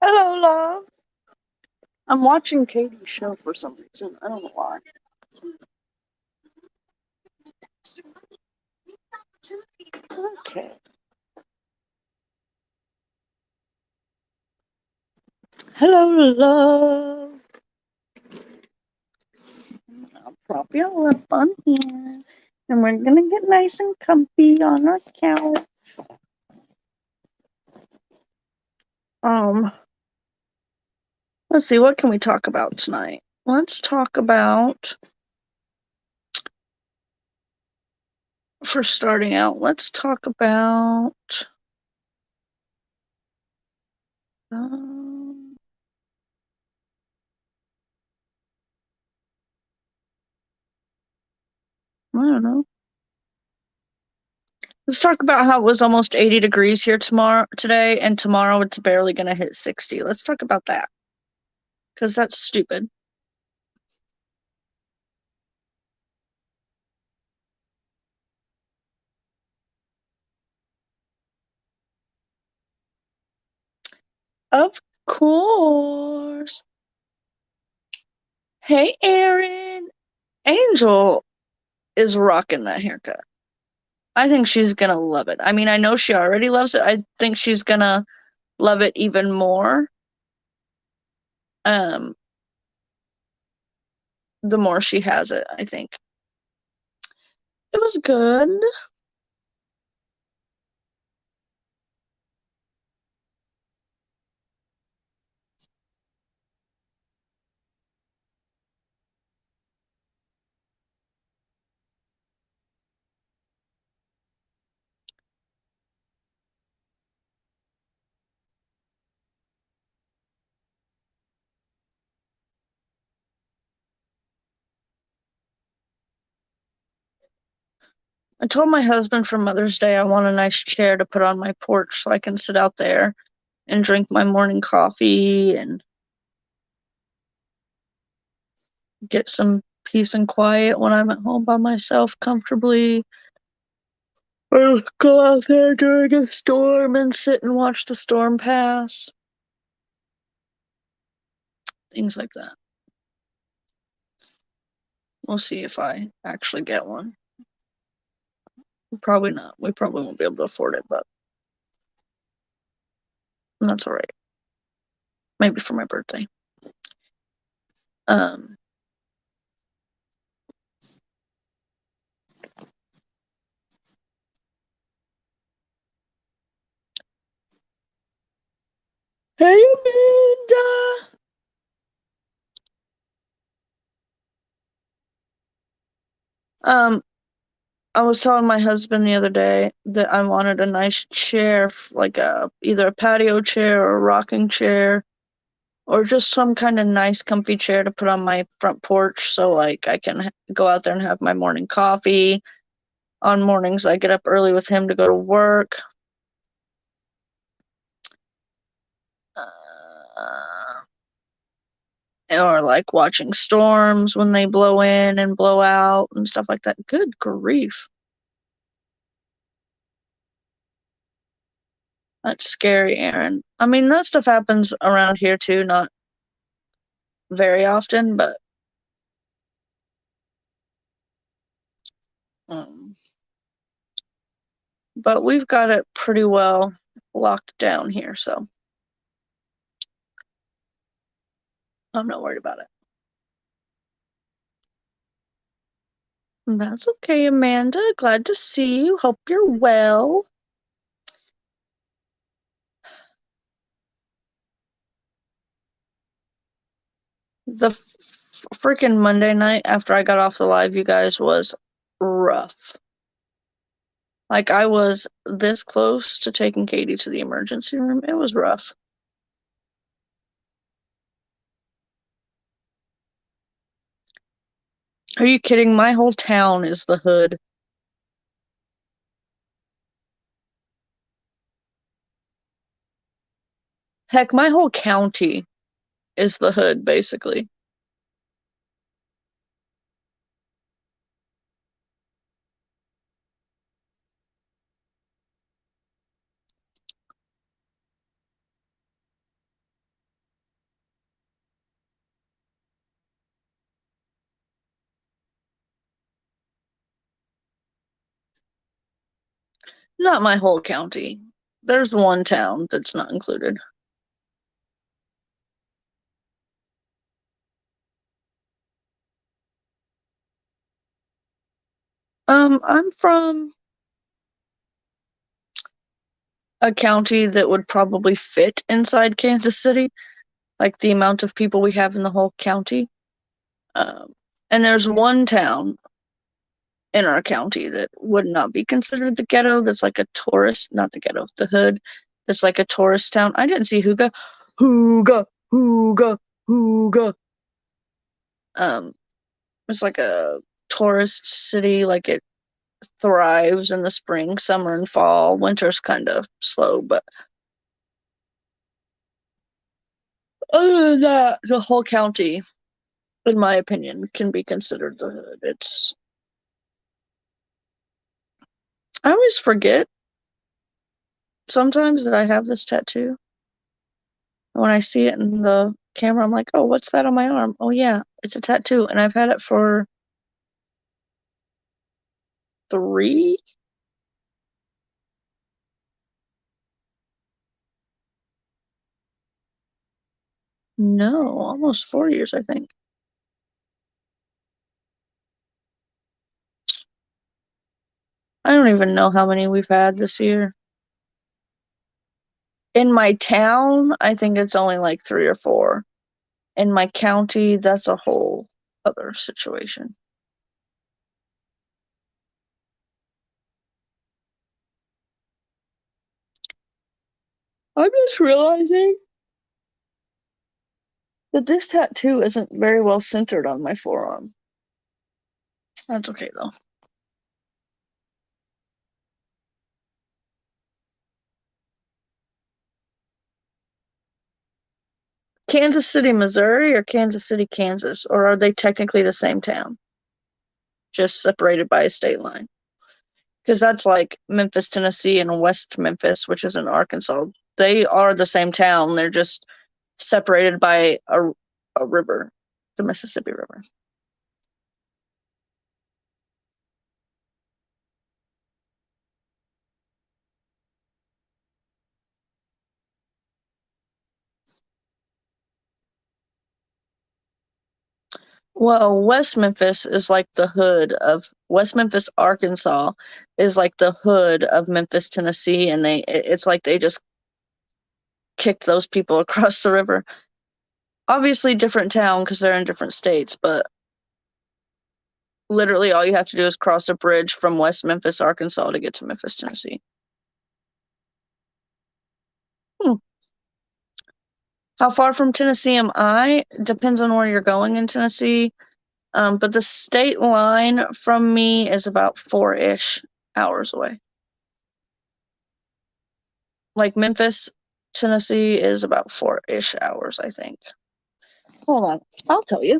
Hello, love. I'm watching Katie's show for some reason. I don't know why. Okay. Hello, love. I'll prop you up on here. And we're gonna get nice and comfy on our couch. Let's see, what can we talk about tonight? Let's talk about, for starting out, let's talk about I don't know. Let's talk about how it was almost 80 degrees here today, and tomorrow it's barely gonna hit 60. Let's talk about that. Because that's stupid. Of course. Hey, Erin. Angel is rocking that haircut. I think she's gonna love it. I mean, I know she already loves it. I think she's gonna love it even more. The more she has it, I think. It was good. I told my husband for Mother's Day I want a nice chair to put on my porch so I can sit out there and drink my morning coffee and get some peace and quiet when I'm at home by myself comfortably. Or go out there during a storm and sit and watch the storm pass. Things like that. We'll see if I actually get one. Probably not. We probably won't be able to afford it, but that's alright. Maybe for my birthday. Hey, Amanda! I was telling my husband the other day that I wanted a nice chair, like either a patio chair or a rocking chair, or just some kind of nice comfy chair to put on my front porch so like I can go out there and have my morning coffee. On mornings I get up early with him to go to work. Or like watching storms when they blow in and blow out and stuff like that. Good grief. That's scary, Aaron. I mean, that stuff happens around here too, not very often, um, but we've got it pretty well locked down here, so I'm not worried about it. That's okay, Amanda. Glad to see you. Hope you're well. The freaking Monday night after I got off the live, you guys, was rough. Like, I was this close to taking Katie to the emergency room. It was rough. Are you kidding? My whole town is the hood. Heck, my whole county is the hood, basically. Not my whole county. There's one town that's not included. I'm from a county that would probably fit inside Kansas City, like the amount of people we have in the whole county. Um, and there's one town in our county that would not be considered the ghetto. That's like a tourist, not the ghetto, the hood. That's like a tourist town. I didn't see Hooga, Hooga, Hooga, Hooga. Um, it's like a tourist city. Like it thrives in the spring, summer, and fall. Winter's kind of slow, but other than that, the whole county, in my opinion, can be considered the hood. I always forget sometimes that I have this tattoo. When I see it in the camera, I'm like, oh, what's that on my arm? Oh, yeah, it's a tattoo. And I've had it for 3, no, almost 4 years, I think. I don't even know how many we've had this year. In my town, I think it's only like 3 or 4. In my county, that's a whole other situation. I'm just realizing that this tattoo isn't very well centered on my forearm. That's okay though. Kansas City, Missouri, or Kansas City, Kansas? Or are they technically the same town, just separated by a state line? Because that's like Memphis, Tennessee, and West Memphis, which is in Arkansas. They are the same town. They're just separated by a river, the Mississippi River. Well, West Memphis, Arkansas is like the hood of Memphis, Tennessee, and it's like they just kicked those people across the river. Obviously, different town because they're in different states, but literally all you have to do is cross a bridge from West Memphis, Arkansas to get to Memphis, Tennessee. Hmm. How far from Tennessee am I? Depends on where you're going in Tennessee. But the state line from me is about 4-ish hours away. Like Memphis, Tennessee is about 4-ish hours, I think. Hold on, I'll tell you.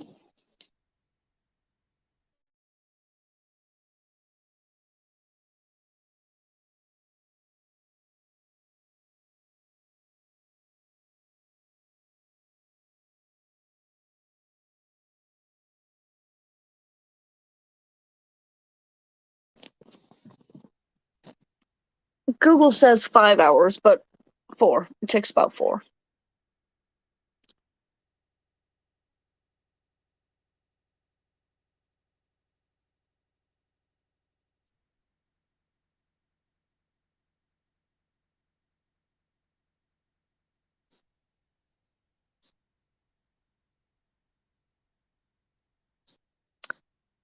Google says 5 hours, but 4. It takes about 4.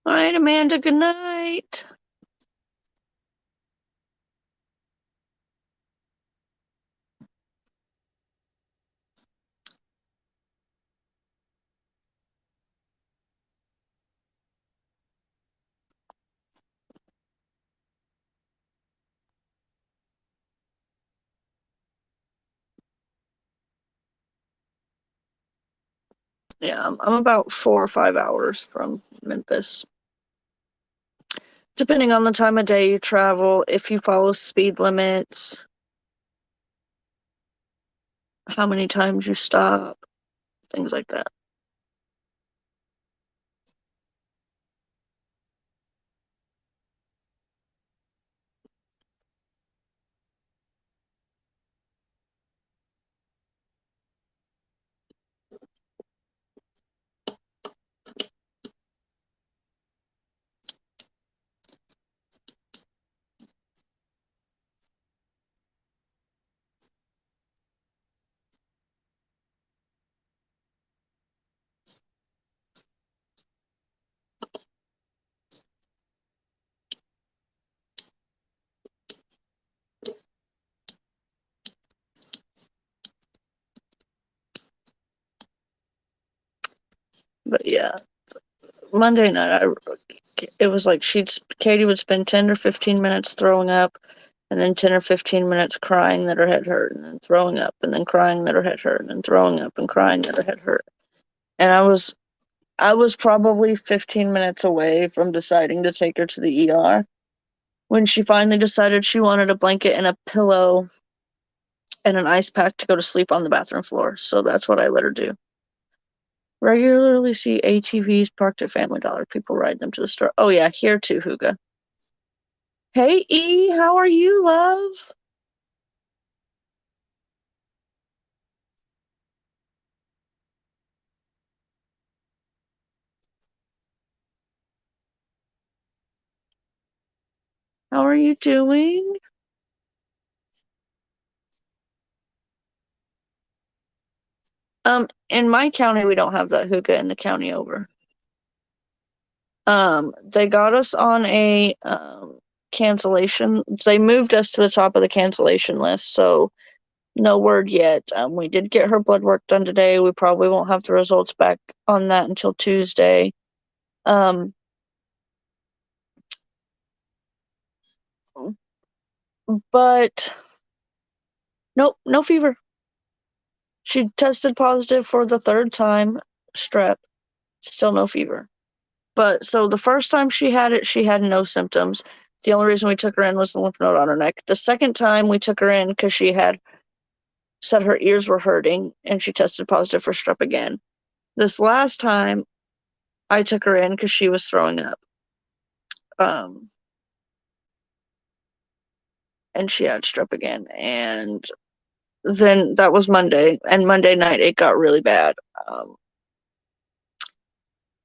All right, Amanda, good night. Yeah, I'm about 4 or 5 hours from Memphis. Depending on the time of day you travel, if you follow speed limits, how many times you stop, things like that. But yeah, Monday night, it was like Katie would spend 10 or 15 minutes throwing up, and then 10 or 15 minutes crying that her head hurt, and then throwing up, and then crying that her head hurt, and then throwing up and crying that her head hurt. And I was probably 15 minutes away from deciding to take her to the ER when she finally decided she wanted a blanket and a pillow and an ice pack to go to sleep on the bathroom floor. So that's what I let her do. Regularly see ATVs parked at Family Dollar. People ride them to the store. Oh yeah, here too, Huga. Hey E, how are you, love? How are you doing? In my county, we don't have that Huga in the county over. They got us on a cancellation. They moved us to the top of the cancellation list, so no word yet. We did get her blood work done today. We probably won't have the results back on that until Tuesday. But nope, no fever. She tested positive for the third time, strep, still no fever. But so the first time she had no symptoms. The only reason we took her in was the lymph node on her neck. The second time we took her in because she had said her ears were hurting and she tested positive for strep again. This last time I took her in because she was throwing up. And she had strep again. And then that was Monday. And Monday night it got really bad.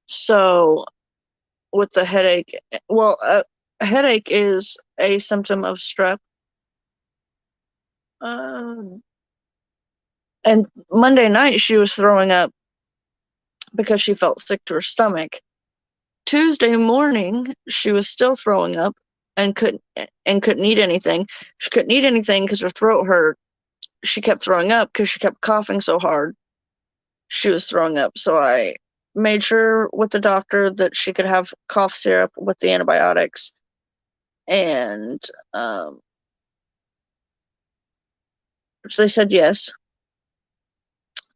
So with the headache, well, a headache is a symptom of strep. And Monday night she was throwing up because she felt sick to her stomach. Tuesday morning she was still throwing up and couldn't eat anything. She couldn't eat anything because her throat hurt. She kept throwing up because she kept coughing so hard. She was throwing up. So I made sure with the doctor that she could have cough syrup with the antibiotics. And they said yes.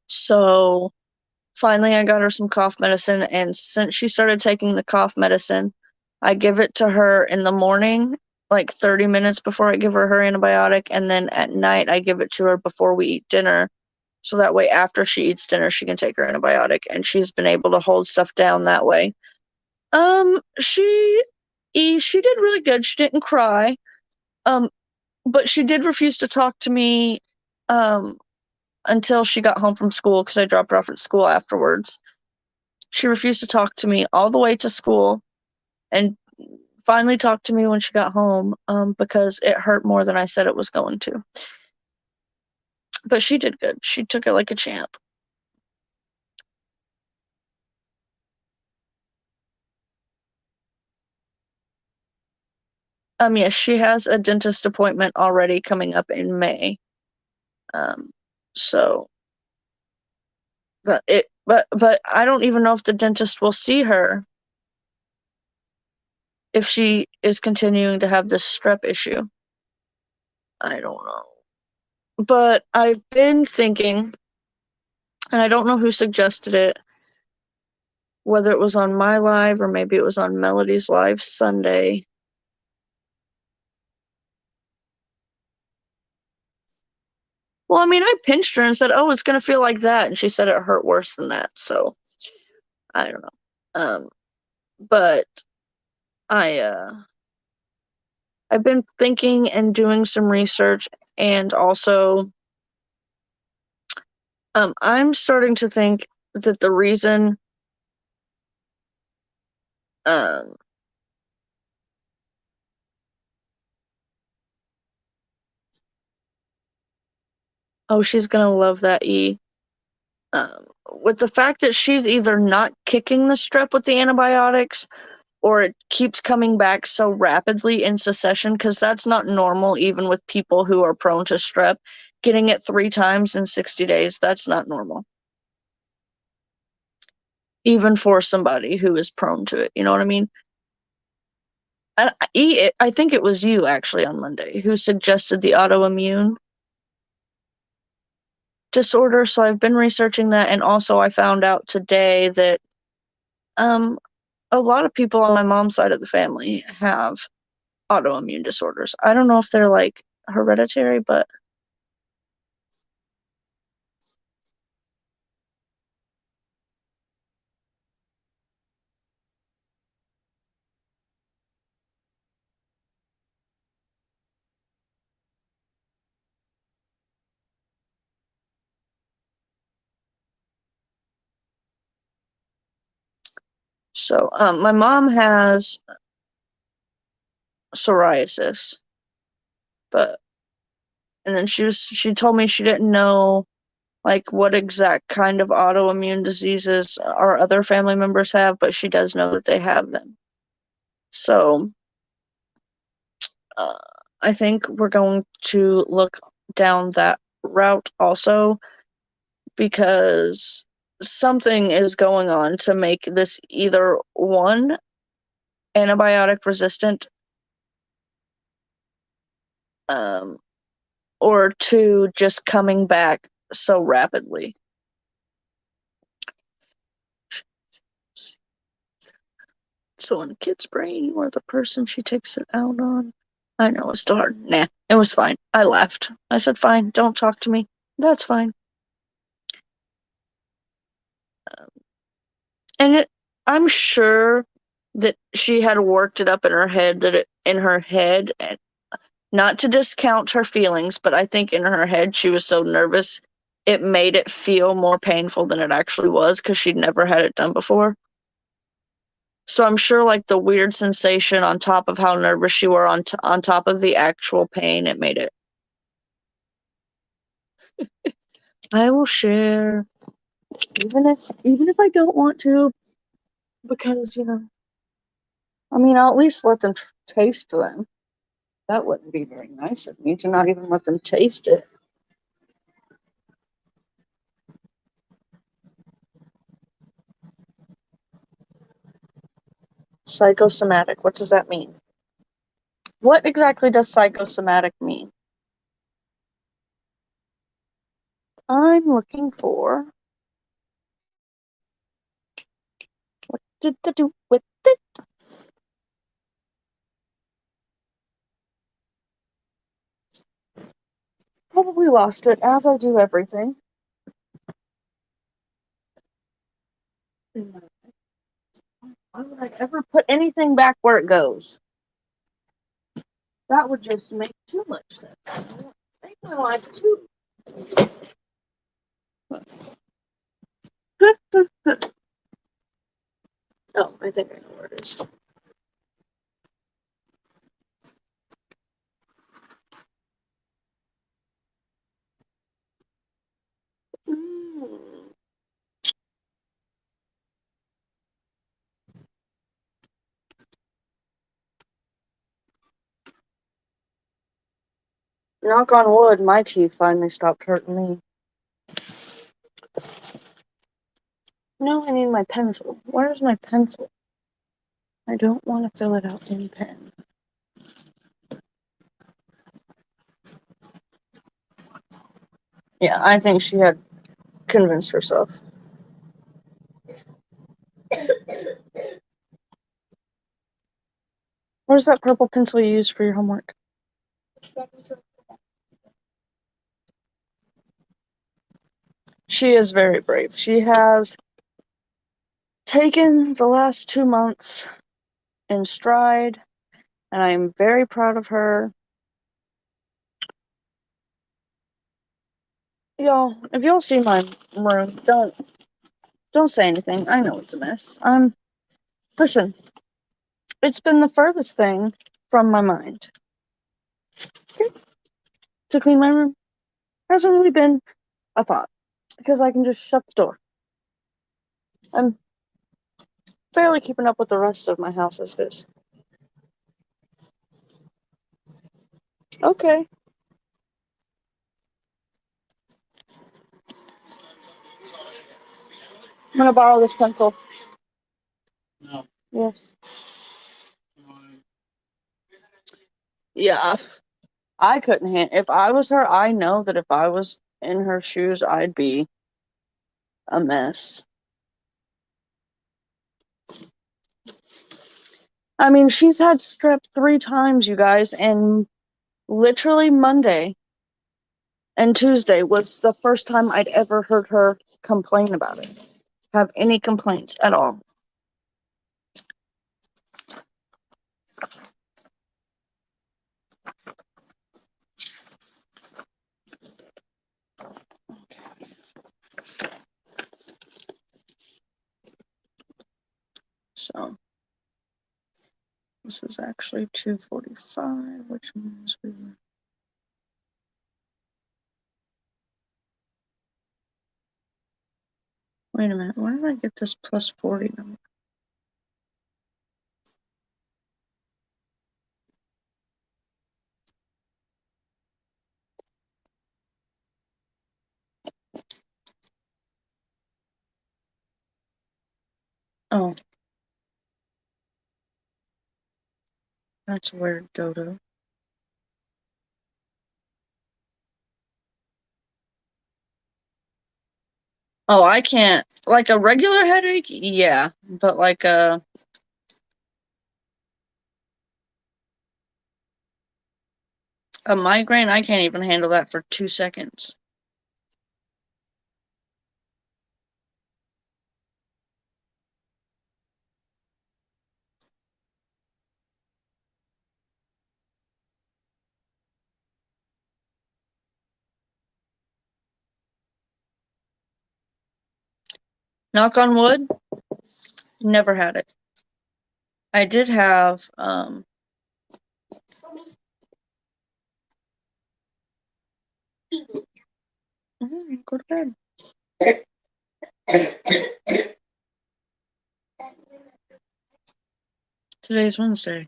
So finally I got her some cough medicine. And since she started taking the cough medicine, I give it to her in the morning, like 30 minutes before I give her her antibiotic. And then at night I give it to her before we eat dinner. So that way, after she eats dinner, she can take her antibiotic, and she's been able to hold stuff down that way. She did really good. She didn't cry. But she did refuse to talk to me, until she got home from school because I dropped her off at school afterwards. She refused to talk to me all the way to school, and finally talked to me when she got home, because it hurt more than I said it was going to. But she did good. She took it like a champ. Yes, she has a dentist appointment already coming up in May. So but I don't even know if the dentist will see her if she is continuing to have this strep issue. I don't know. But I've been thinking, and I don't know who suggested it, whether it was on my live or maybe it was on Melody's live Sunday. Well, I mean, I pinched her and said, "Oh, it's gonna feel like that," and she said it hurt worse than that. So I don't know. But I've been thinking and doing some research, and also I'm starting to think that the reason oh, she's gonna love that E. With the fact that she's either not kicking the strep with the antibiotics or it keeps coming back so rapidly in succession, because that's not normal even with people who are prone to strep. Getting it 3 times in 60 days, that's not normal. even for somebody who is prone to it. You know what I mean? I think it was you actually on Monday who suggested the autoimmune disorder. So I've been researching that, and also I found out today that a lot of people on my mom's side of the family have autoimmune disorders. I don't know if they're like hereditary, but so my mom has psoriasis, but and then she told me she didn't know like what exact kind of autoimmune diseases our other family members have, but she does know that they have them. So uh, I think we're going to look down that route also, because something is going on to make this either one, antibiotic resistant, or two, just coming back so rapidly. So in a kid's brain, you are the person she takes it out on. I know it's still hard. Nah, it was fine. I left. I said, fine, don't talk to me. That's fine. And I'm sure that she had worked it up in her head and not to discount her feelings, but I think in her head she was so nervous it made it feel more painful than it actually was because she'd never had it done before. So I'm sure like the weird sensation on top of how nervous she were on top of the actual pain, it made it. I will share, even if I don't want to, because I mean, I'll at least let them taste them. That wouldn't be very nice of me to not even let them taste it. Psychosomatic. What does that mean? What exactly does psychosomatic mean? I'm looking for what did they do with it? Probably lost it, as I do everything. Why would I ever put anything back where it goes? That would just make too much sense. Make my life too. Oh, I think I know where it is. Mm. Knock on wood, my teeth finally stopped hurting me. No, I need my pencil. Where's my pencil? I don't want to fill it out in pen. Yeah, I think she had convinced herself. Where's that purple pencil you used for your homework? She is very brave. She has taken the last 2 months in stride, and I am very proud of her. Y'all, if y'all see my room, don't say anything. I know it's a mess. Listen, it's been the furthest thing from my mind. Okay? To clean my room hasn't really been a thought because I can just shut the door. I'm barely keeping up with the rest of my house as it is. Okay. I'm gonna borrow this pencil. Yes. Yeah. I couldn't if I was her, I know that if I was in her shoes, I'd be a mess. I mean, she's had strep 3 times, you guys, and literally Monday and Tuesday was the first time I'd ever heard her complain about it. Have any complaints at all. So this was actually 2:45, which means we were. Wait a minute, where did I get this plus 40 number? Oh, that's weird, Dodo. Oh, I can't. Like a regular headache, yeah, but like a migraine, I can't even handle that for 2 seconds. Knock on wood, never had it. I did have go to bed. Today's Wednesday.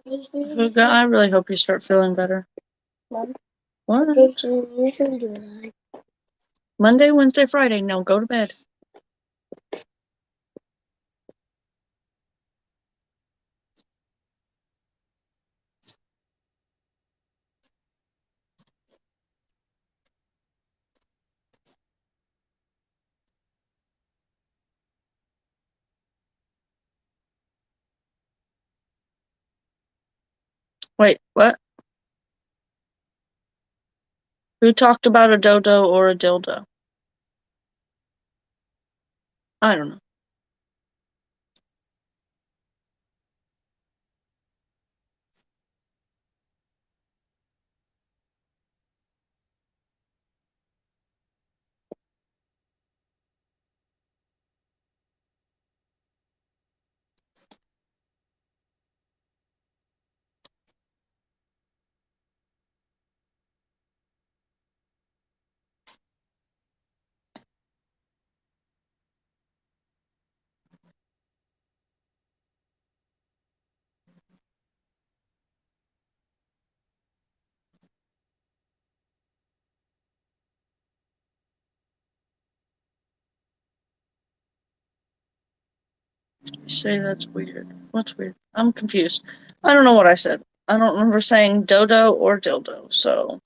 Huga, I really hope you start feeling better. Mom, what did you usually do that? Monday, Wednesday, Friday. Now go to bed. Wait, what? Who talked about a dodo or a dildo? I don't know. You say that's weird. What's weird? I'm confused. I don't know what I said. I don't remember saying dodo or dildo, so.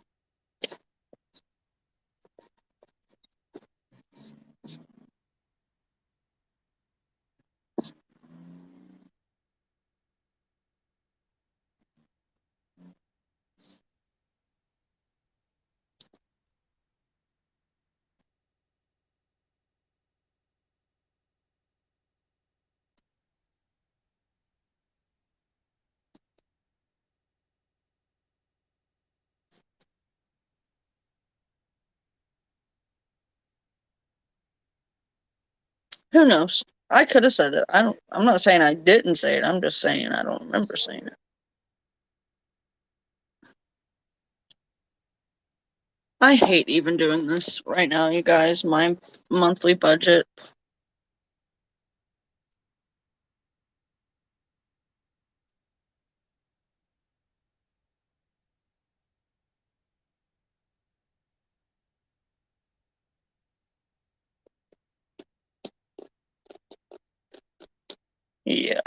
Who knows? I could have said it. I'm not saying I didn't say it. I'm just saying I don't remember saying it. I hate even doing this right now, you guys. My monthly budget. Yeah.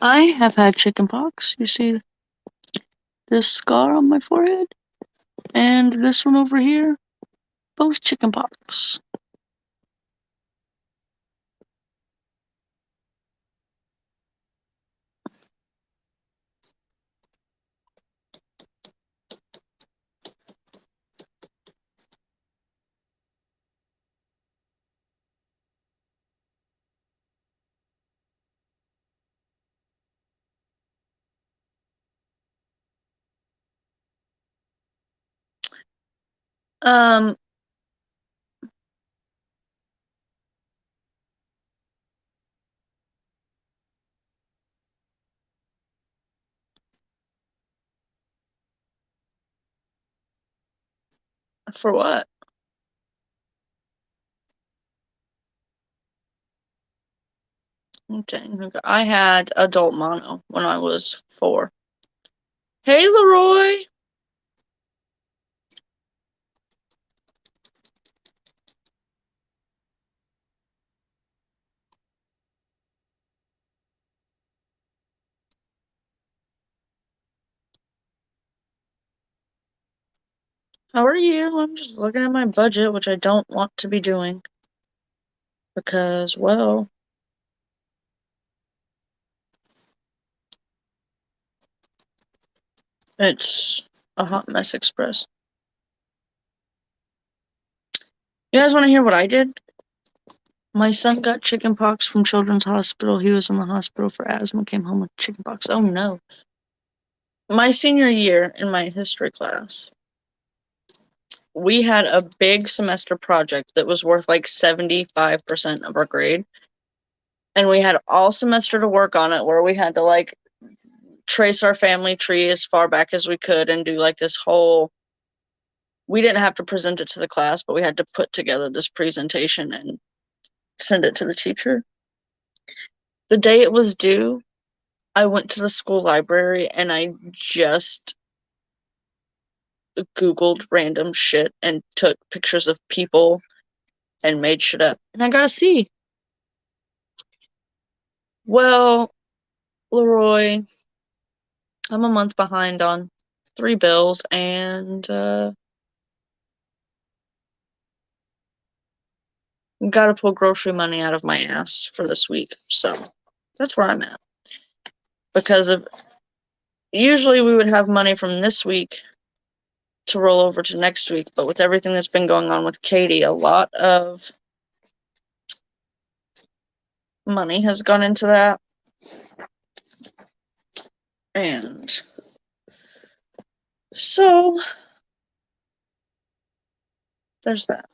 I have had chickenpox. You see this scar on my forehead? And this one over here? Both chickenpox. Um, for what? Dang, okay. I had adult mono when I was 4. Hey, Leroy! How are you? I'm just looking at my budget, which I don't want to be doing. Because, well, it's a hot mess express. You guys want to hear what I did? My son got chickenpox from Children's Hospital. He was in the hospital for asthma, came home with chickenpox. Oh no. My senior year in my history class, we had a big semester project that was worth like 75% of our grade. And we had all semester to work on it, where we had to like trace our family tree as far back as we could and do like this whole, we didn't have to present it to the class, but we had to put together this presentation and send it to the teacher. The day it was due, I went to the school library and I just Googled random shit and took pictures of people and made shit up. And I got a C. Well, Leroy, I'm a month behind on 3 bills and gotta pull grocery money out of my ass for this week. So that's where I'm at. Because of usually we would have money from this week to roll over to next week, but with everything that's been going on with Katie, a lot of money has gone into that. And so there's that.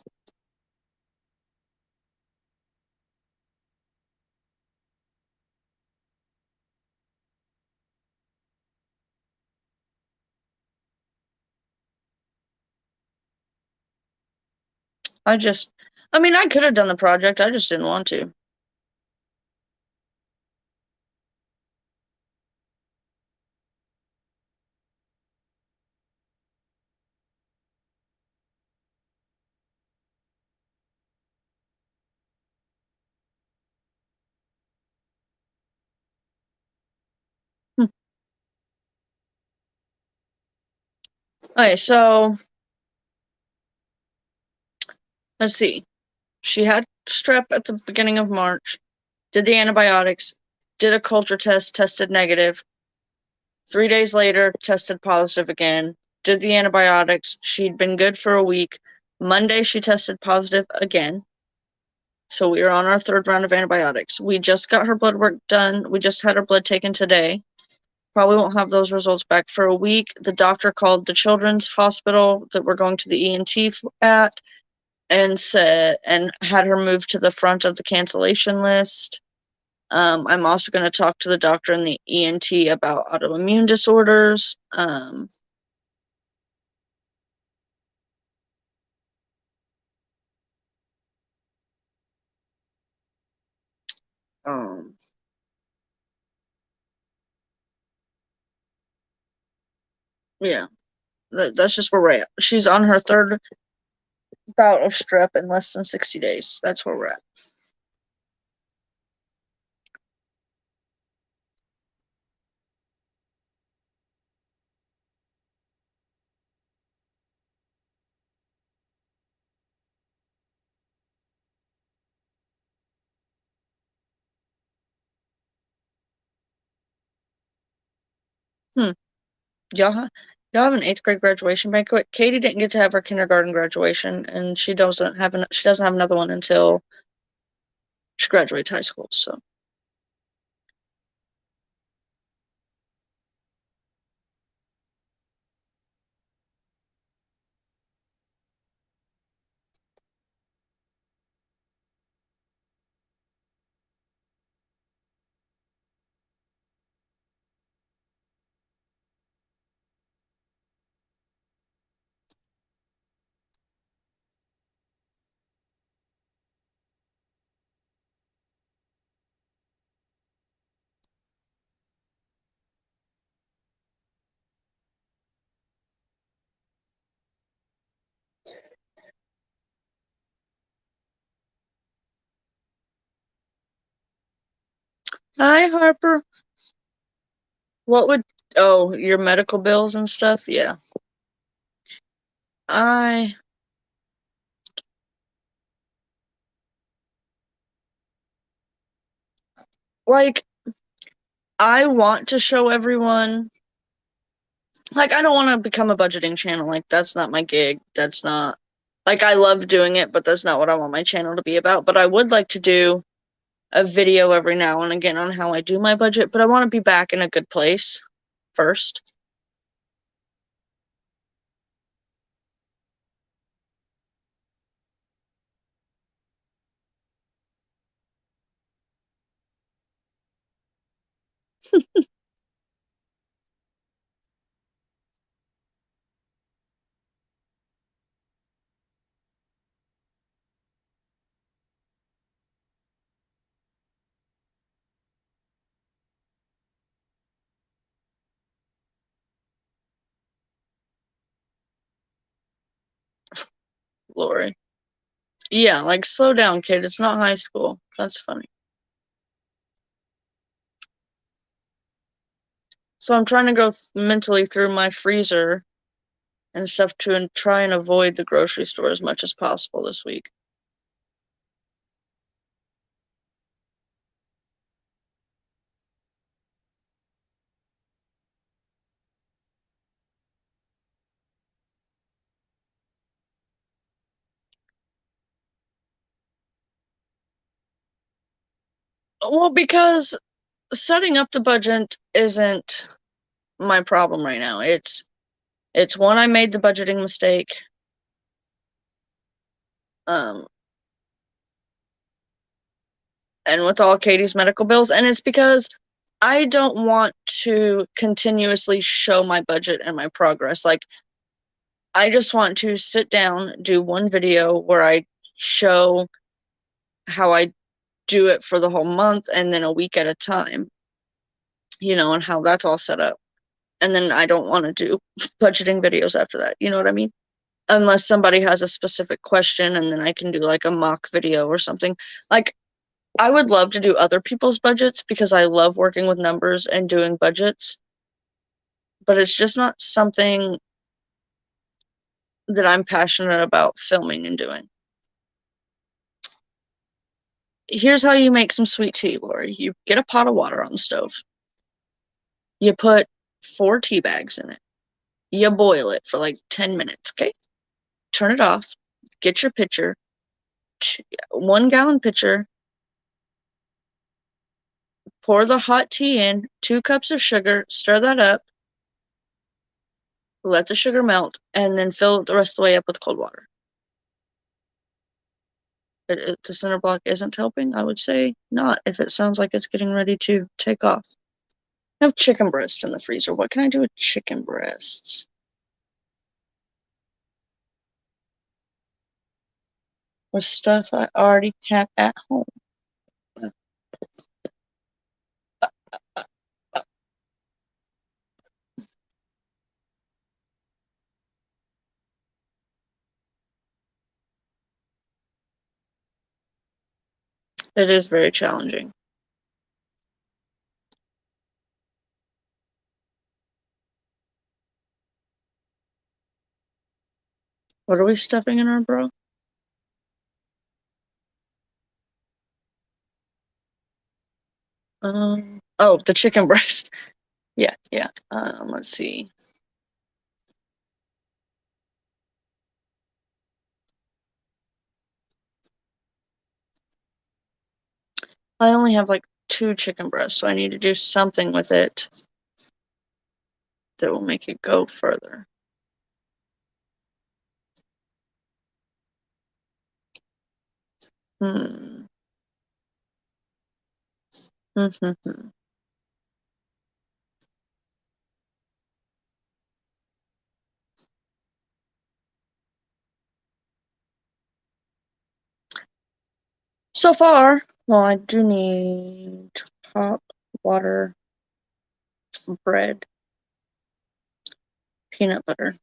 I mean, I could have done the project, I just didn't want to. Hmm. Okay, so let's see. She had strep at the beginning of March, did the antibiotics, did a culture test, tested negative. 3 days later, tested positive again, did the antibiotics. She'd been good for a week. Monday, she tested positive again. So we were on our 3rd round of antibiotics. We just got her blood work done. We just had her blood taken today. Probably won't have those results back for a week. The doctor called the children's hospital that we're going to the ENT at and said, and had her moved to the front of the cancellation list. I'm also going to talk to the doctor and the ENT about autoimmune disorders. Yeah, that's just where we're at. She's on her third bout of strep in less than 60 days. That's where we're at. Hmm. Y'all have an 8th grade graduation banquet. Katie didn't get to have her kindergarten graduation, and she doesn't have another one until she graduates high school. So hi, Harper. What would your medical bills and stuff? Yeah. I like I want to show everyone, like, I don't want to become a budgeting channel. Like, that's not my gig. That's not, like, I love doing it, but that's not what I want my channel to be about. But I would like to do a video every now and again on how I do my budget, but I want to be back in a good place first. Lori. Yeah, like, slow down, kid. It's not high school. That's funny. So I'm trying to go mentally through my freezer and stuff to try and avoid the grocery store as much as possible this week. Well, because setting up the budget isn't my problem right now. It's one, I made the budgeting mistake. Um, and with all Katie's medical bills, and it's because I don't want to continuously show my budget and my progress. Like, I just want to sit down, do one video where I show how I do it for the whole month and then a week at a time, and how that's all set up. And then I don't want to do budgeting videos after that. You know what I mean? Unless somebody has a specific question, and then I can do like a mock video or something. Like, I would love to do other people's budgets because I love working with numbers and doing budgets, but it's just not something that I'm passionate about filming and doing. Here's how you make some sweet tea, Lori. You get a pot of water on the stove. You put 4 tea bags in it. You boil it for like 10 minutes, okay? Turn it off. Get your pitcher, 1-gallon pitcher. Pour the hot tea in, 2 cups of sugar, stir that up, let the sugar melt, and then fill it the rest of the way up with cold water. the center block isn't helping, I would say not if it sounds like it's getting ready to take off. I have chicken breast in the freezer. What can I do with chicken breasts? With stuff I already have at home. It is very challenging. What are we stuffing in our bra? Oh, the chicken breast. Yeah. Let's see. I only have like 2 chicken breasts, so I need to do something with it that will make it go further. Hmm. So far, well, I do need hot water, bread, peanut butter.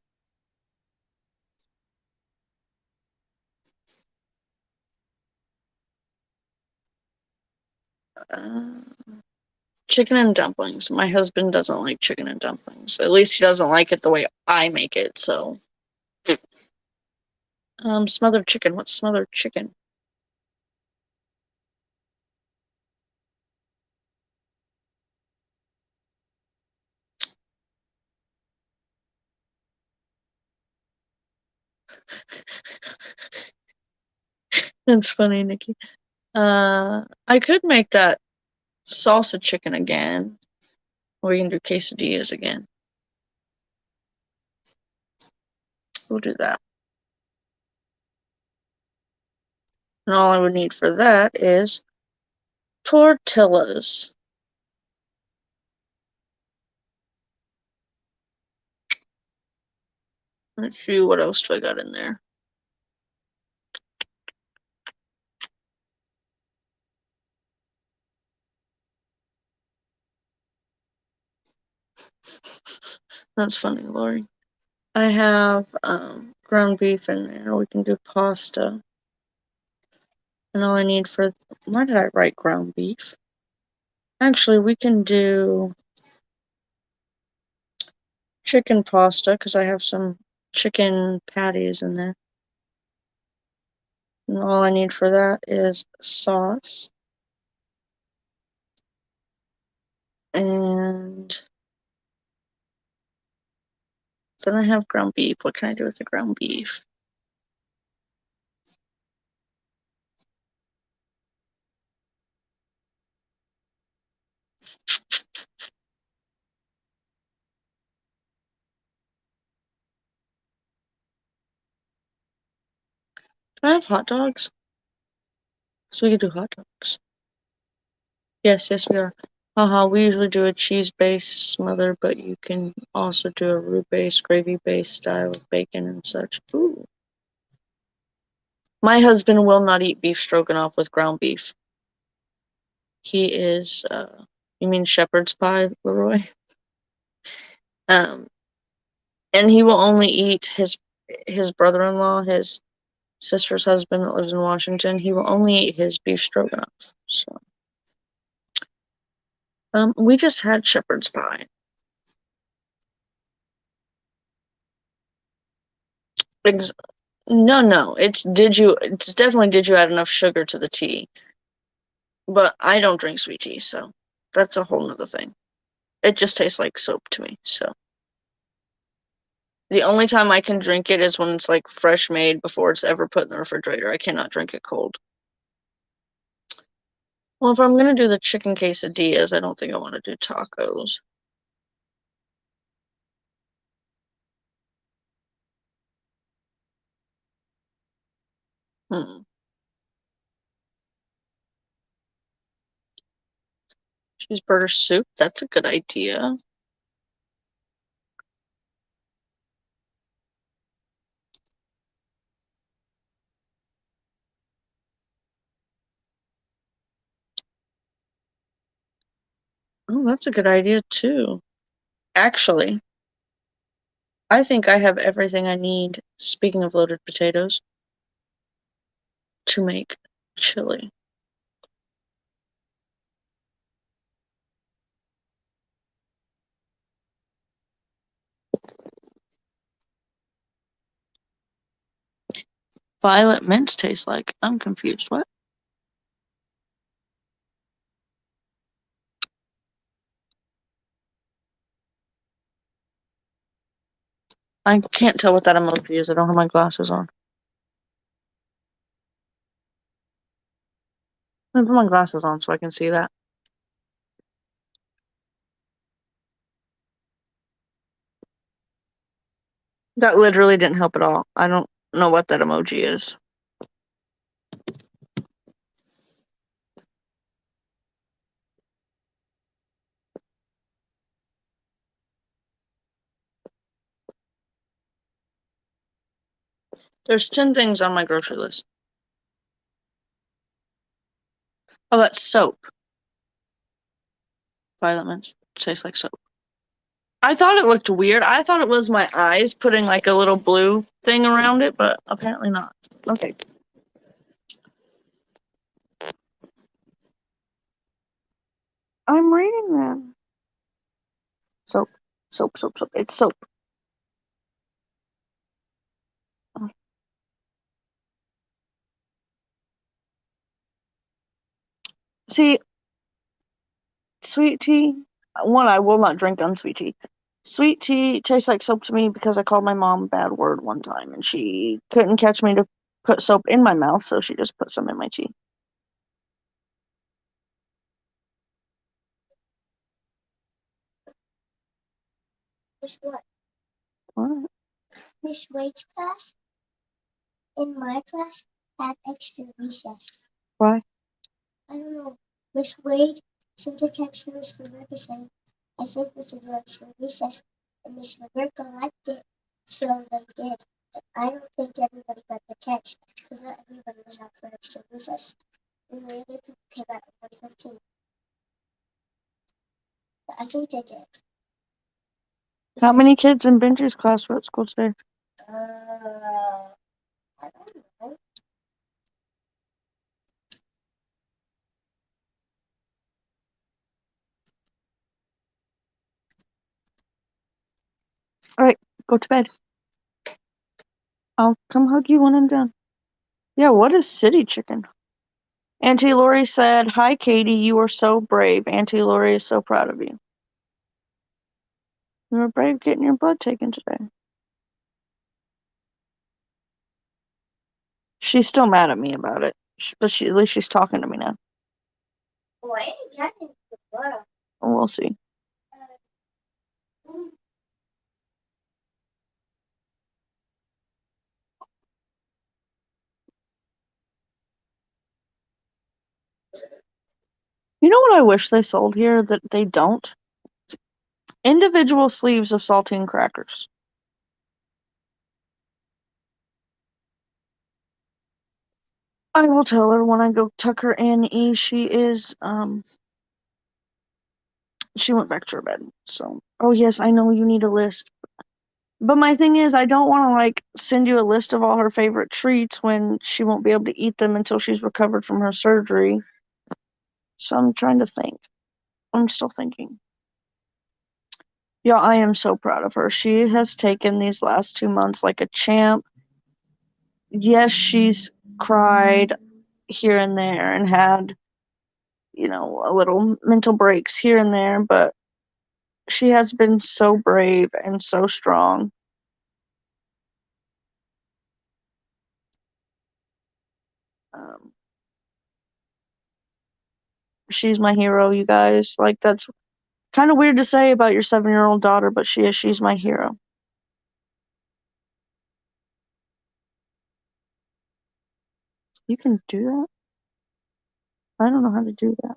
Uh, Chicken and dumplings. My husband doesn't like chicken and dumplings. At least he doesn't like it the way I make it, so. Smothered chicken. What's smothered chicken? That's funny, Nikki. I could make that salsa chicken again. Or we can do quesadillas again. We'll do that. And all I would need for that is tortillas. Let's see, what else do I got in there? That's funny, Lori. I have ground beef in there. We can do pasta. And all I need for, why did I write ground beef? Actually, we can do chicken pasta because I have some chicken patties in there. And all I need for that is sauce. And then I have ground beef. What can I do with the ground beef? Do I have hot dogs? So we could do hot dogs. Yes, we are. Haha, we usually do a cheese-based smother, but you can also do a roux-based, gravy-based style with bacon and such. Ooh. My husband will not eat beef stroganoff with ground beef. He is, you mean shepherd's pie, Leroy? And he will only eat his brother-in-law, his sister's husband that lives in Washington. He will only eat his beef stroganoff. So, we just had shepherd's pie. No. It's definitely did you add enough sugar to the tea. But I don't drink sweet tea, so that's a whole nother thing. It just tastes like soap to me, so. The only time I can drink it is when it's like fresh made before it's ever put in the refrigerator. I cannot drink it cold. Well, if I'm gonna do the chicken quesadillas, I don't think I want to do tacos. Hmm. Cheeseburger soup, that's a good idea. Oh, that's a good idea too. Actually, I think I have everything I need, speaking of loaded potatoes, to make chili. Violet mints taste like? I'm confused. What? I can't tell what that emoji is. I don't have my glasses on. I put my glasses on so I can see that. That literally didn't help at all. I don't know what that emoji is. There's 10 things on my grocery list. Oh, that's soap. Violet mints taste like soap. I thought it looked weird. I thought it was my eyes putting like a little blue thing around it, but apparently not. Okay. I'm reading them. Soap, soap, soap, soap. It's soap. See, sweet tea. One, I will not drink unsweet tea. Sweet tea tastes like soap to me because I called my mom a bad word one time and she couldn't catch me to put soap in my mouth, so she just put some in my tea. Guess what? What? Miss Wade's class and my class had extra recess. Why? I don't know. Miss Wade sent a text to Miss Rebecca saying, I think we should do extra recess. And Miss Rebecca liked it, so they did. But I don't think everybody got the text because not everybody was out for extra recess. And the other people came out at 1:15. But I think they did. How many kids in Benji's class were at school today? I don't know. All right, go to bed. I'll come hug you when I'm done. Yeah, what is city chicken? Auntie Lori said, Hi, Katie, you are so brave. Auntie Lori is so proud of you. You were brave getting your blood taken today. She's still mad at me about it, but at least she's talking to me now. Oh, I ain't talking to the blood. We'll see. You know what I wish they sold here that they don't? Individual sleeves of saltine crackers. I will tell her when I go tuck her in. She is she went back to her bed. So, oh yes, I know you need a list. But my thing is, I don't want to like send you a list of all her favorite treats when she won't be able to eat them until she's recovered from her surgery. So I'm trying to think. I'm still thinking. Yeah, I am so proud of her. She has taken these last 2 months like a champ. Yes, she's cried here and there and had, a little mental breaks here and there, but she has been so brave and so strong. Um, she's my hero, you guys. Like, that's kind of weird to say about your 7-year-old daughter, but she is. She's my hero. You can do that? I don't know how to do that.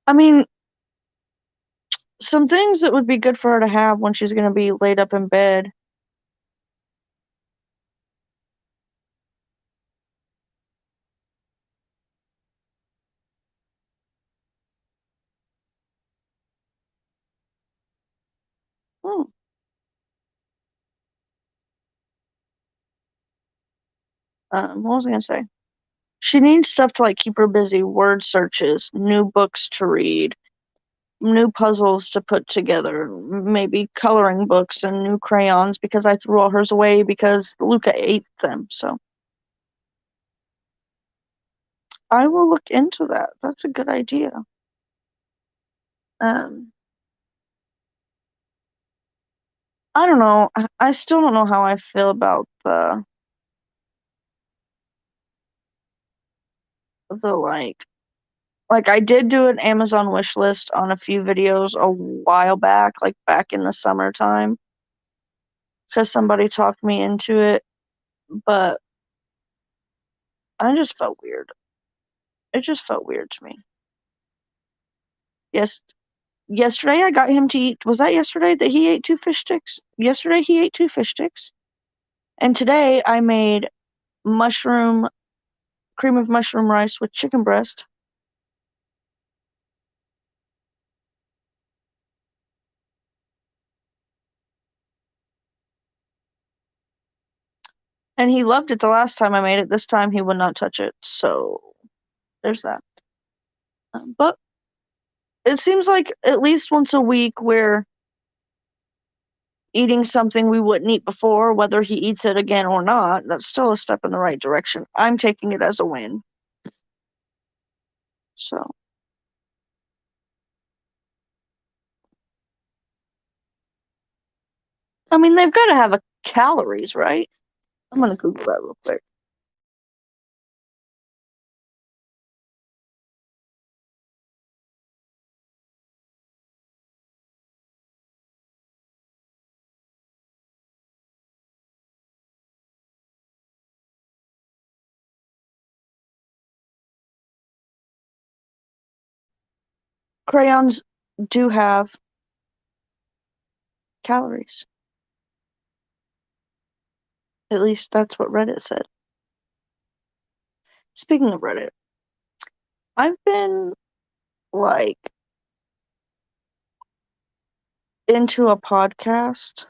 I mean, some things that would be good for her to have when she's gonna be laid up in bed. Hmm. What was I gonna say? She needs stuff to like keep her busy, word searches, new books to read, new puzzles to put together, maybe coloring books and new crayons because I threw all hers away because Luca ate them. So I will look into that. That's a good idea. Um, I don't know. I still don't know how I feel about the like I did do an Amazon wish list on a few videos a while back, like back in the summertime, because somebody talked me into it, but I just felt weird. It just felt weird to me. Yes, yesterday I got him to eat. Was that yesterday that he ate 2 fish sticks? Yesterday he ate 2 fish sticks. And today I made mushroom cream of mushroom rice with chicken breast. And he loved it the last time I made it. This time he would not touch it. So there's that. But it seems like at least once a week we're eating something we wouldn't eat before, whether he eats it again or not. That's still a step in the right direction. I'm taking it as a win. So, I mean, they've got to have a calories, right? I'm gonna Google that real quick. Crayons do have calories. At least that's what Reddit said. Speaking of Reddit, I've been like into a podcast.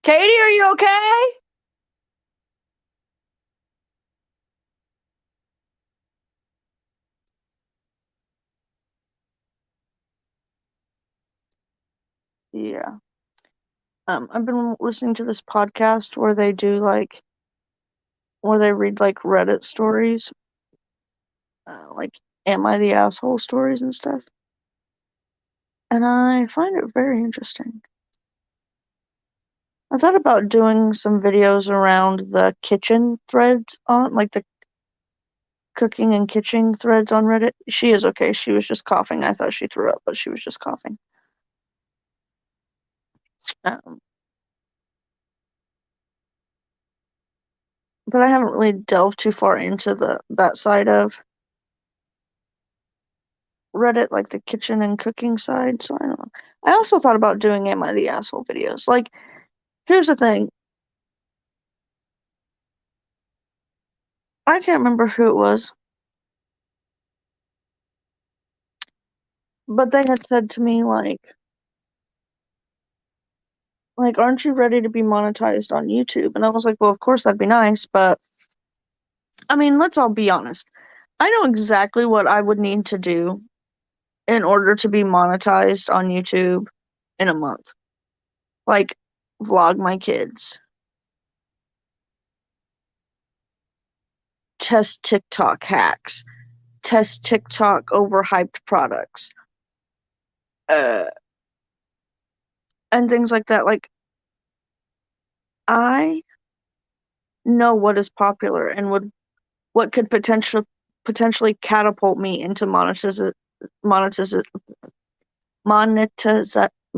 Katie, are you okay? Yeah. I've been listening to this podcast where they do like where they read like Reddit stories, like "Am I the Asshole" stories and stuff, and I find it very interesting. I thought about doing some videos around the kitchen threads on, like the cooking and kitchen threads on Reddit. She is okay. She was just coughing. I thought she threw up, but she was just coughing. Um, but I haven't really delved too far into that side of Reddit, like the kitchen and cooking side. So I don't know. I also thought about doing "Am I the Asshole" videos. Like, here's the thing. I can't remember who it was, but they had said to me like, aren't you ready to be monetized on YouTube? And I was like, well, of course that'd be nice, but I mean, let's all be honest. I know exactly what I would need to do in order to be monetized on YouTube in a month. Like, vlog my kids, test TikTok hacks, test TikTok overhyped products, uh, and things like that. Like, I know what is popular and what could potentially catapult me into monetiz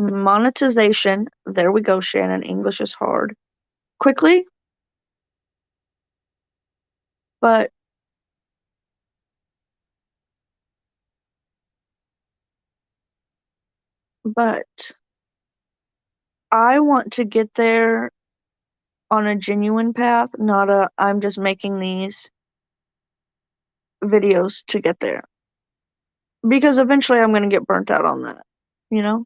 monetization. There we go, Shannon. English is hard. Quickly, but But I want to get there on a genuine path, not a I'm just making these videos to get there. Because eventually I'm going to get burnt out on that, you know?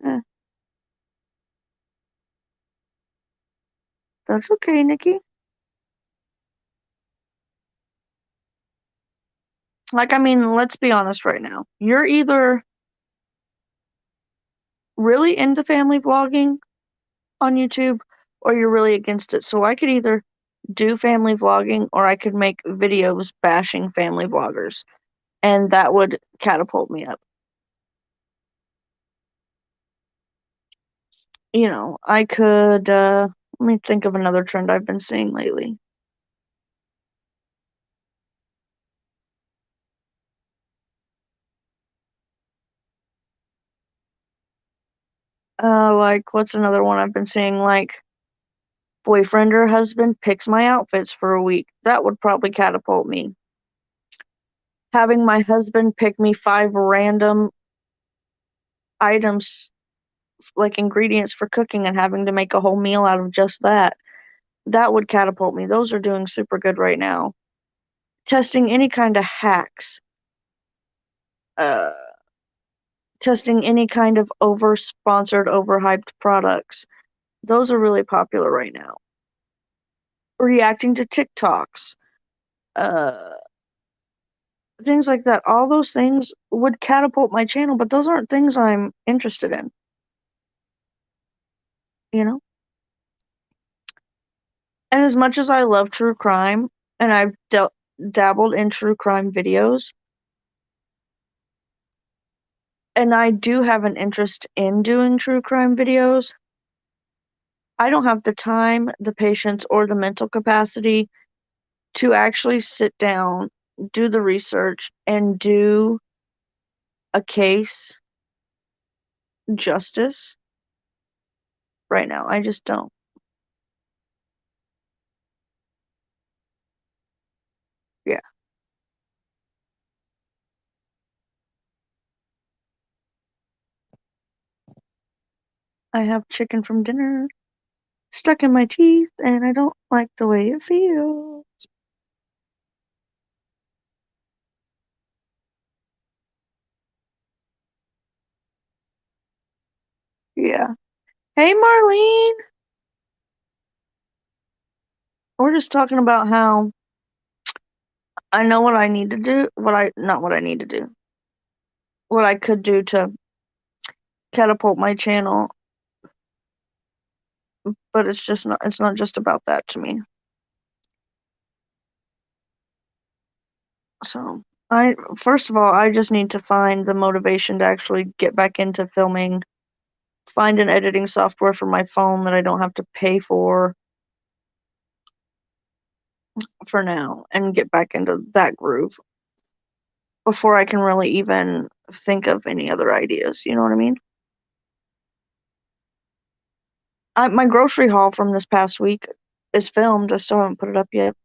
Eh, that's okay, Nikki. Like, I mean, let's be honest right now. You're either really into family vlogging on YouTube or you're really against it. So I could either do family vlogging or I could make videos bashing family vloggers, and that would catapult me up. You know, I could, let me think of another trend I've been seeing lately. Like, what's another one I've been seeing? Like, boyfriend or husband picks my outfits for a week. That would probably catapult me. Having my husband pick me 5 random items, like ingredients for cooking, and having to make a whole meal out of just that. That would catapult me. Those are doing super good right now. Testing any kind of hacks. Uh, testing any kind of over-sponsored, overhyped products. Those are really popular right now. Reacting to TikToks. Uh, things like that. All those things would catapult my channel, but those aren't things I'm interested in. You know? And as much as I love true crime, and I've dabbled in true crime videos, and I do have an interest in doing true crime videos, I don't have the time, the patience, or the mental capacity to actually sit down, do the research, and do a case justice right now. I just don't. Yeah. I have chicken from dinner stuck in my teeth, and I don't like the way it feels. Yeah. Hey, Marlene! We're just talking about how I know what I need to do, not what I need to do, what I could do to catapult my channel, but it's not just about that to me. So, first of all, I just need to find the motivation to actually get back into filming, find an editing software for my phone that I don't have to pay for now, and get back into that groove before I can really even think of any other ideas. You know what I mean? My grocery haul from this past week is filmed. I still haven't put it up yet.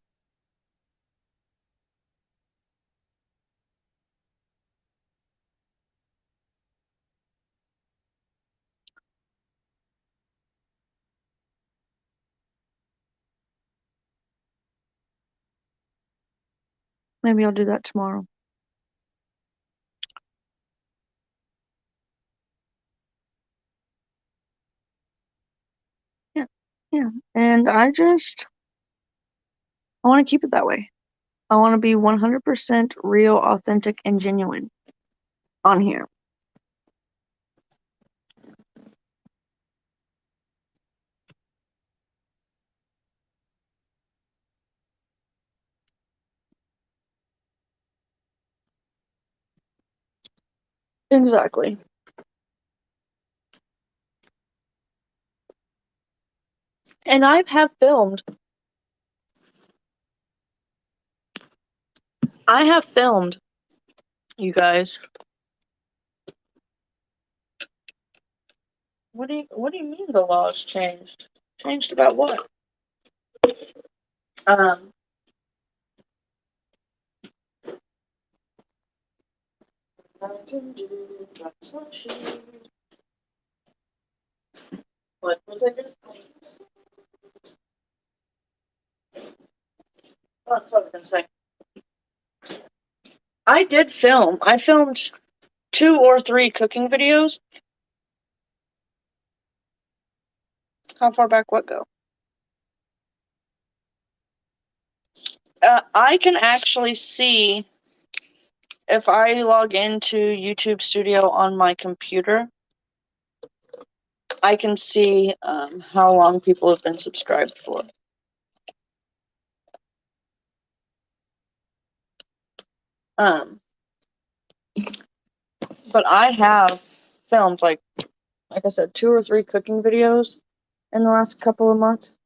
Maybe I'll do that tomorrow. Yeah, yeah. And I want to keep it that way. I want to be 100% real, authentic, and genuine on here. Exactly. And I have filmed, you guys. What do you mean the laws changed? Changed about what? Um, What was I just? Oh, that's what I was gonna say. I did film. I filmed 2 or 3 cooking videos. How far back what go? I can actually see if I log into YouTube Studio on my computer. I can see how long people have been subscribed for. But I have filmed like I said, 2 or 3 cooking videos in the last couple of months.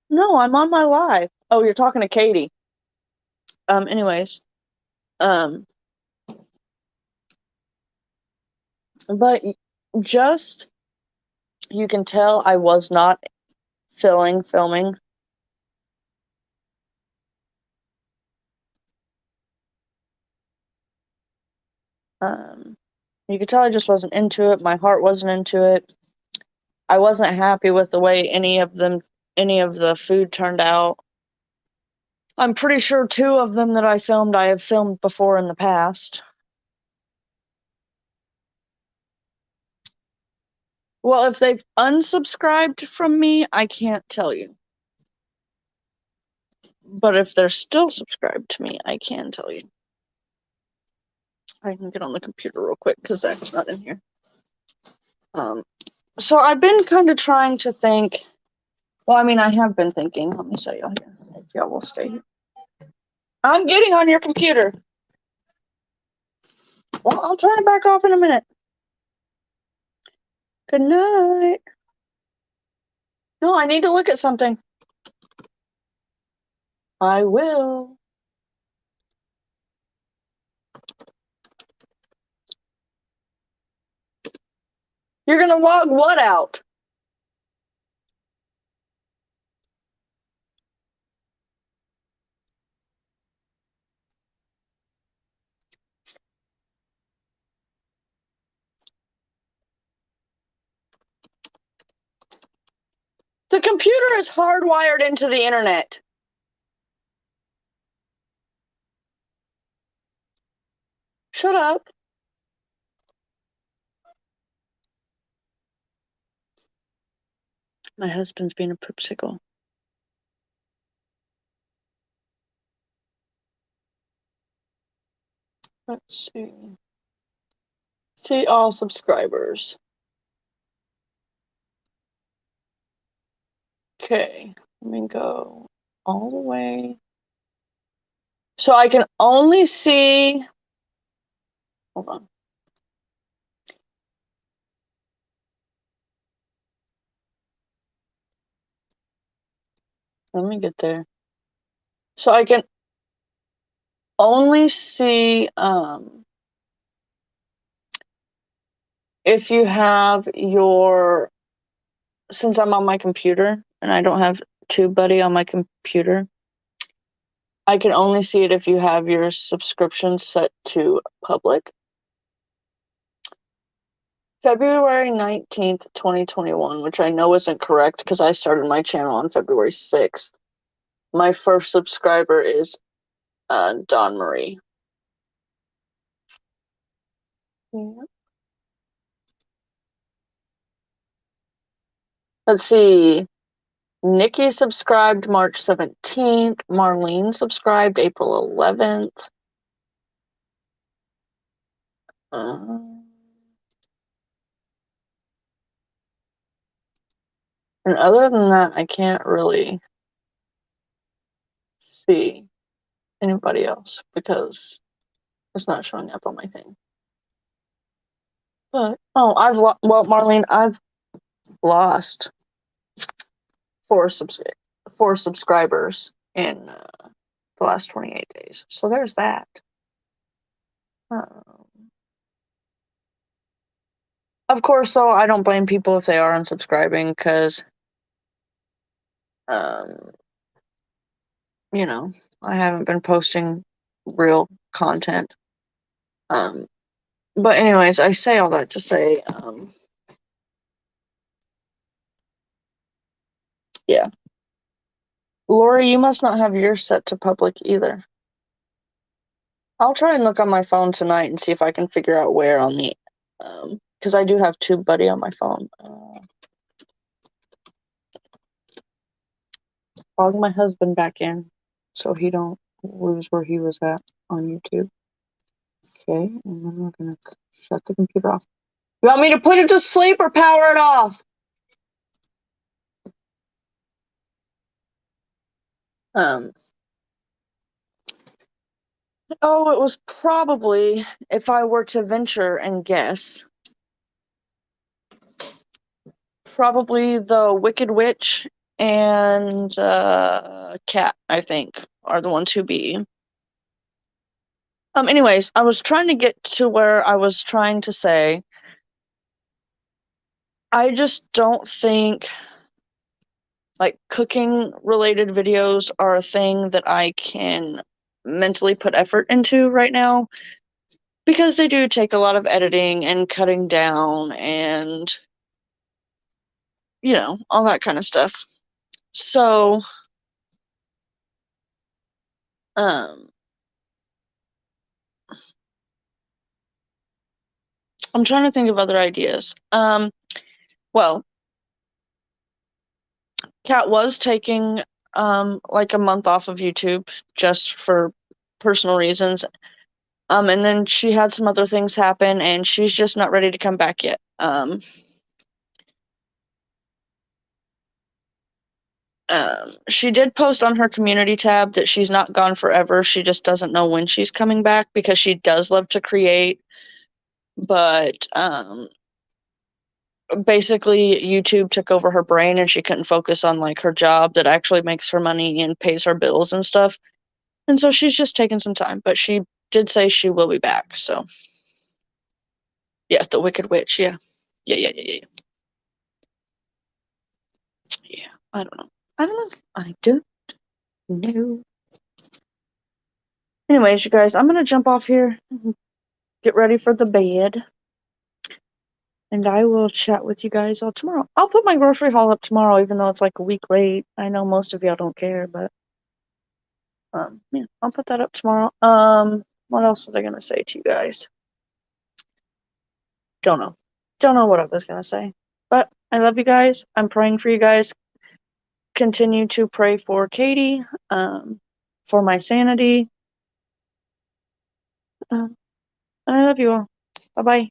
No, I'm on my live. Oh, you're talking to Katie. Anyways. But just, you can tell I was not filming. You could tell I just wasn't into it. My heart wasn't into it. I wasn't happy with the way any of the food turned out. I'm pretty sure 2 of them that I have filmed before in the past. Well, if they've unsubscribed from me, I can't tell you. But if they're still subscribed to me, I can tell you. I can get on the computer real quick because Zach's not in here. So I've been kind of trying to think. Well, I mean, I have been thinking. Let me show y'all here, if y'all will stay here. I'm getting on your computer. Well, I'll turn it back off in a minute. Good night. No, I need to look at something. I will. You're gonna log what out? The computer is hardwired into the internet. Shut up. My husband's being a poopsicle. Let's see. See all subscribers. Okay, let me go all the way. So I can only see. Hold on. Let me get there. So I can only see if you have your, since I'm on my computer and I don't have TubeBuddy on my computer, I can only see it if you have your subscription set to public. February 19th, 2021, which I know isn't correct because I started my channel on February 6th. My first subscriber is Dawn Marie. Yeah. Let's see. Nikki subscribed March 17th. Marlene subscribed April 11th. And other than that, I can't really see anybody else because it's not showing up on my thing. But, oh, well, Marlene, I've lost 4 subscribers in the last 28 days. So there's that. Of course, though, I don't blame people if they are unsubscribing because You know, I haven't been posting real content. But anyways, I say all that to say, yeah. Lori, you must not have yours set to public either. I'll try and look on my phone tonight and see if I can figure out where on the, because I do have TubeBuddy on my phone. Log my husband back in so he don't lose where he was at on YouTube. Okay, and then we're gonna shut the computer off. You want me to put it to sleep or power it off? Oh, it was probably, if I were to venture and guess, probably the Wicked Witch and Cat, I think, are the ones who beat you. Anyways, I was trying to get to where I was trying to say, I just don't think like cooking related videos are a thing that I can mentally put effort into right now, because they do take a lot of editing and cutting down and, you know, all that kind of stuff. So, I'm trying to think of other ideas. Well, Kat was taking like a month off of YouTube just for personal reasons. And then she had some other things happen and she's just not ready to come back yet. She did post on her community tab that she's not gone forever. She just doesn't know when she's coming back because she does love to create. But basically YouTube took over her brain and she couldn't focus on like her job that actually makes her money and pays her bills and stuff. And so she's just taking some time, but she did say she will be back. So yeah, the Wicked Witch. Yeah. Yeah. I don't know. I don't know. Anyways, you guys, I'm gonna jump off here, get ready for the bed, and I will chat with you guys all tomorrow. I'll put my grocery haul up tomorrow, even though it's like a week late. I know most of y'all don't care, but yeah, I'll put that up tomorrow. What else was I gonna say to you guys? Don't know what I was gonna say, but I love you guys. I'm praying for you guys. Continue to pray for Katie, for my sanity. And I love you all. Bye bye.